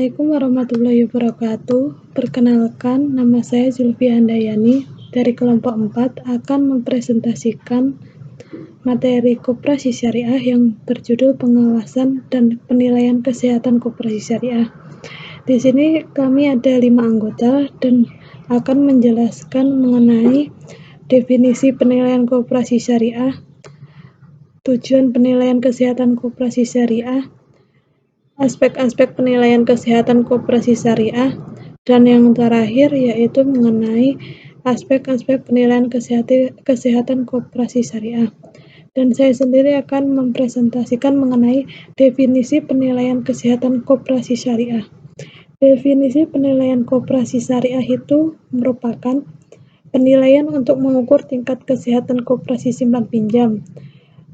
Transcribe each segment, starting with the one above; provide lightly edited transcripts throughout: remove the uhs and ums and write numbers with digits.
Assalamualaikum warahmatullahi wabarakatuh. Perkenalkan, nama saya Zulfi Handayani dari kelompok 4 akan mempresentasikan materi koperasi syariah yang berjudul pengawasan dan penilaian kesehatan koperasi syariah. Di sini kami ada 5 anggota dan akan menjelaskan mengenai definisi penilaian koperasi syariah, tujuan penilaian kesehatan koperasi syariah, aspek-aspek penilaian kesehatan koperasi syariah, dan yang terakhir yaitu mengenai aspek-aspek penilaian kesehatan koperasi syariah. Dan saya sendiri akan mempresentasikan mengenai definisi penilaian kesehatan koperasi syariah. Definisi penilaian koperasi syariah itu merupakan penilaian untuk mengukur tingkat kesehatan koperasi simpan pinjam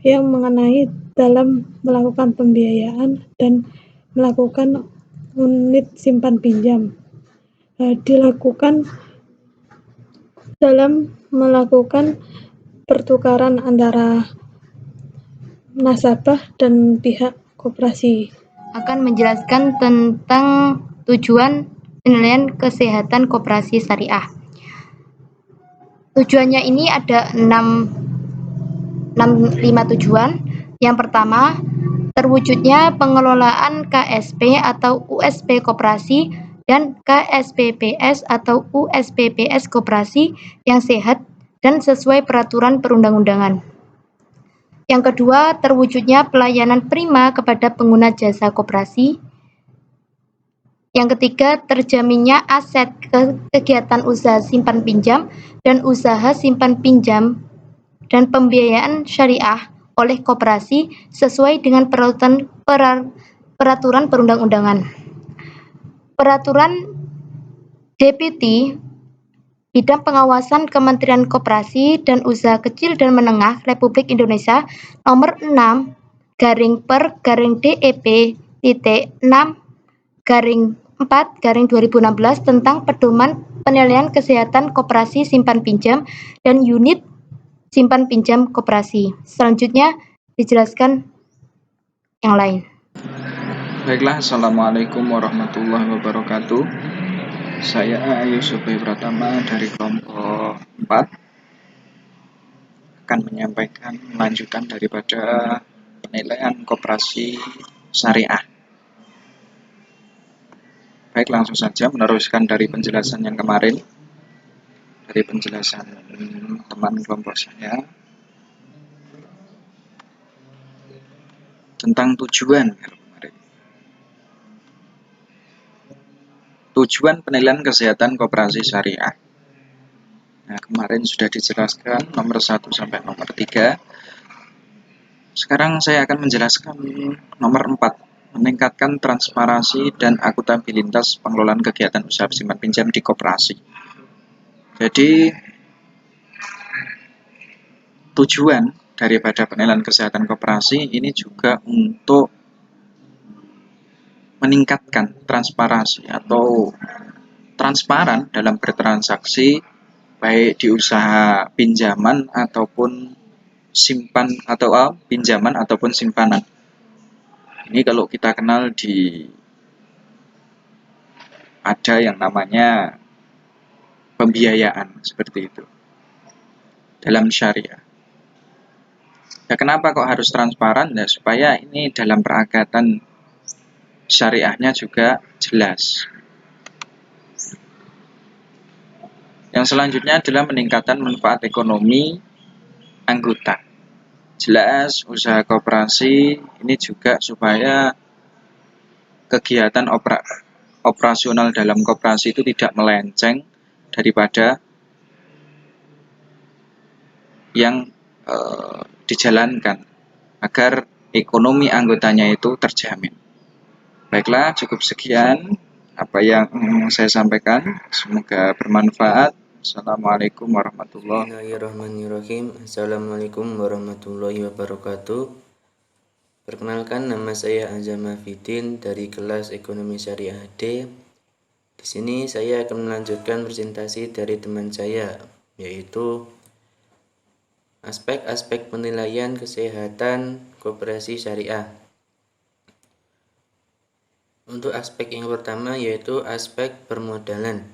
yang mengenai dalam melakukan pembiayaan dan melakukan unit simpan pinjam, dilakukan dalam melakukan pertukaran antara nasabah dan pihak koperasi. Akan menjelaskan tentang tujuan penilaian kesehatan koperasi syariah. Tujuannya ini ada 5 tujuan. Yang pertama, terwujudnya pengelolaan KSP atau USP koperasi dan KSPPS atau USPPS koperasi yang sehat dan sesuai peraturan perundang-undangan. Yang kedua, terwujudnya pelayanan prima kepada pengguna jasa koperasi. Yang ketiga, terjaminnya aset kegiatan usaha simpan pinjam dan usaha simpan pinjam dan pembiayaan syariah oleh koperasi sesuai dengan peraturan perundang-undangan. Peraturan Deputi Bidang Pengawasan Kementerian Koperasi dan Usaha Kecil dan Menengah Republik Indonesia Nomor 6/DEP-6/4/2016 tentang pedoman penilaian kesehatan koperasi simpan pinjam dan unit simpan pinjam koperasi. Selanjutnya dijelaskan yang lain. Baiklah, Assalamualaikum warahmatullahi wabarakatuh. Saya Yusuf Pratama dari kelompok 4 akan menyampaikan lanjutan daripada penilaian koperasi syariah. Baik, langsung saja meneruskan dari penjelasan yang kemarin, dari penjelasan teman kelompok saya tentang tujuan penilaian kesehatan koperasi syariah. Nah, kemarin sudah dijelaskan nomor 1 sampai nomor 3. Sekarang saya akan menjelaskan nomor 4, meningkatkan transparansi dan akuntabilitas pengelolaan kegiatan usaha simpan pinjam di koperasi. Jadi, tujuan daripada penilaian kesehatan koperasi ini juga untuk meningkatkan transparansi atau transparan dalam bertransaksi baik di usaha pinjaman ataupun pinjaman ataupun simpanan. Ini kalau kita kenal ada yang namanya pembiayaan seperti itu dalam syariah. Ya, kenapa kok harus transparan? Ya, supaya ini dalam peragatan syariahnya juga jelas. Yang selanjutnya adalah peningkatan manfaat ekonomi anggota. Jelas usaha koperasi ini juga supaya kegiatan operasional dalam koperasi itu tidak melenceng daripada yang dijalankan agar ekonomi anggotanya itu terjamin. Baiklah, cukup sekian apa yang saya sampaikan. Semoga bermanfaat. Assalamualaikum warahmatullahi wabarakatuh. Bismillahirrahmanirrahim. Assalamualaikum warahmatullahi wabarakatuh. Perkenalkan, nama saya Azam Afidin dari kelas Ekonomi Syariah D. Di sini saya akan melanjutkan presentasi dari teman saya, yaitu aspek-aspek penilaian kesehatan koperasi syariah. Untuk aspek yang pertama yaitu aspek permodalan.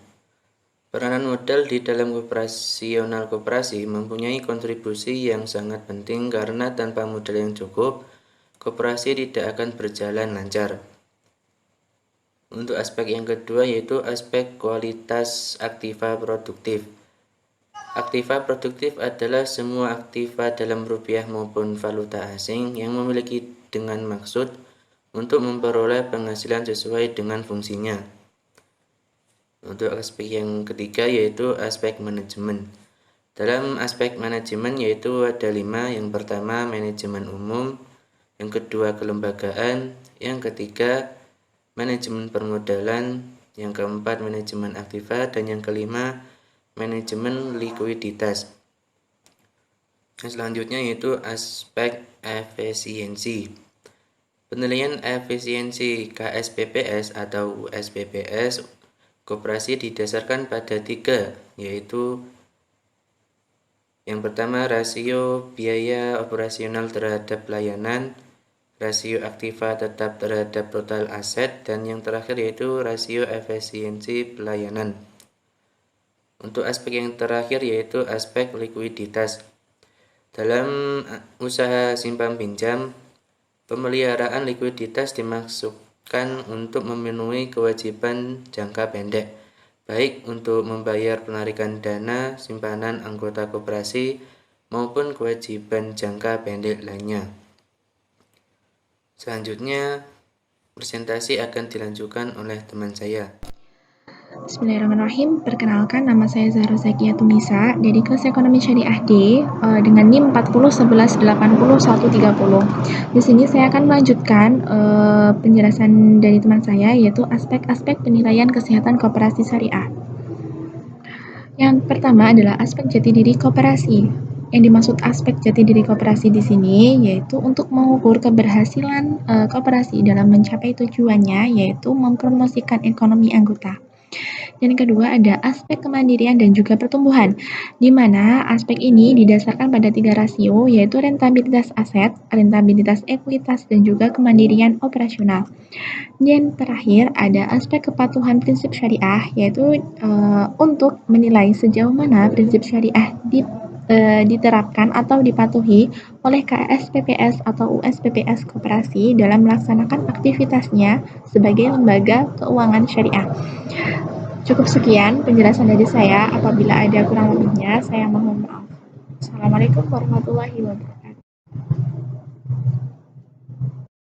Peranan modal di dalam operasional koperasi mempunyai kontribusi yang sangat penting karena tanpa modal yang cukup, koperasi tidak akan berjalan lancar. Untuk aspek yang kedua yaitu aspek kualitas aktiva produktif. Aktiva produktif adalah semua aktiva dalam rupiah maupun valuta asing yang memiliki dengan maksud untuk memperoleh penghasilan sesuai dengan fungsinya. Untuk aspek yang ketiga yaitu aspek manajemen. Dalam aspek manajemen yaitu ada 5, yang pertama manajemen umum, yang kedua kelembagaan, yang ketiga manajemen permodalan, yang keempat manajemen aktiva, dan yang kelima manajemen likuiditas. Yang selanjutnya yaitu aspek efisiensi. Penilaian efisiensi KSPPS atau USPPS koperasi didasarkan pada 3, yaitu yang pertama rasio biaya operasional terhadap pelayanan, rasio aktiva tetap terhadap total aset, dan yang terakhir yaitu rasio efisiensi pelayanan. Untuk aspek yang terakhir yaitu aspek likuiditas. Dalam usaha simpan pinjam, pemeliharaan likuiditas dimaksudkan untuk memenuhi kewajiban jangka pendek, baik untuk membayar penarikan dana simpanan anggota koperasi maupun kewajiban jangka pendek lainnya. Selanjutnya, presentasi akan dilanjutkan oleh teman saya. Bismillahirrahmanirrahim. Perkenalkan, nama saya Zahra Zakia Tumisa dari kelas Ekonomi Syariah D dengan NIM 401180 Di sini saya akan melanjutkan penjelasan dari teman saya, yaitu aspek-aspek penilaian kesehatan koperasi syariah. Yang pertama adalah aspek jati diri koperasi. Yang dimaksud aspek jati diri koperasi di sini yaitu untuk mengukur keberhasilan koperasi dalam mencapai tujuannya, yaitu mempromosikan ekonomi anggota. Dan yang kedua ada aspek kemandirian dan juga pertumbuhan, di mana aspek ini didasarkan pada 3 rasio, yaitu rentabilitas aset, rentabilitas ekuitas, dan juga kemandirian operasional. Dan terakhir ada aspek kepatuhan prinsip syariah, yaitu untuk menilai sejauh mana prinsip syariah diterapkan atau dipatuhi oleh KSPPS atau USPPS koperasi dalam melaksanakan aktivitasnya sebagai lembaga keuangan syariah. Cukup sekian penjelasan dari saya. Apabila ada kurang lebihnya, saya mohon maaf. Assalamualaikum warahmatullahi wabarakatuh.